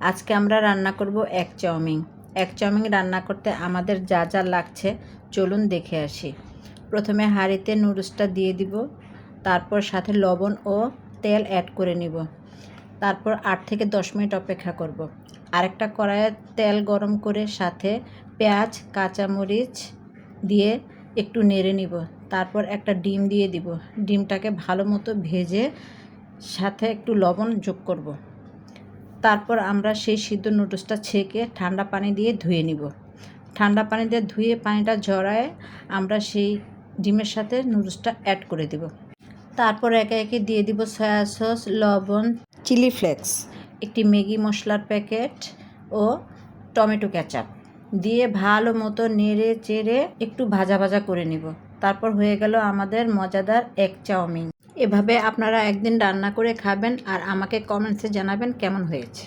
আজকে আমরা রান্না করব এগ চাউমিন। এগ চাউমিন রান্না করতে আমাদের যা যা লাগছে চলুন দেখে আসি। প্রথমে হাঁড়িতে নুডলসটা দিয়ে দিব, তারপর সাথে লবণ ও তেল অ্যাড করে নিব। তারপর 8 থেকে 10 মিনিট অপেক্ষা করব। আরেকটা কড়াইয়ে তেল গরম করে সাথে পেঁয়াজ কাঁচামরিচ দিয়ে একটু নেড়ে নিব। তারপর একটা ডিম দিয়ে দিব। ডিমটাকে ভালো মতো ভেজে সাথে একটু লবণ যোগ করব। তারপর আমরা সেই সিদ্ধ নুডলসটা ছেঁকে ঠান্ডা পানি দিয়ে ধুয়ে নিব। ঠান্ডা পানি দিয়ে ধুয়ে পানিটা ঝরায় আমরা সেই ডিমের সাথে নুডলসটা অ্যাড করে দিব। তারপর একে একে দিয়ে দিব সয়া সস, লবণ, চিলি ফ্লেক্স, একটি ম্যাগি মশলার প্যাকেট ও টমেটো কেচাপ দিয়ে ভালো মতো নেড়ে চেড়ে একটু ভাজা ভাজা করে নিব। তারপর হয়ে গেল আমাদের মজাদার এগ চাউমিন। এভাবে আপনারা একদিন রান্না করে খাবেন আর আমাকে কমেন্টসে জানাবেন কেমন হয়েছে।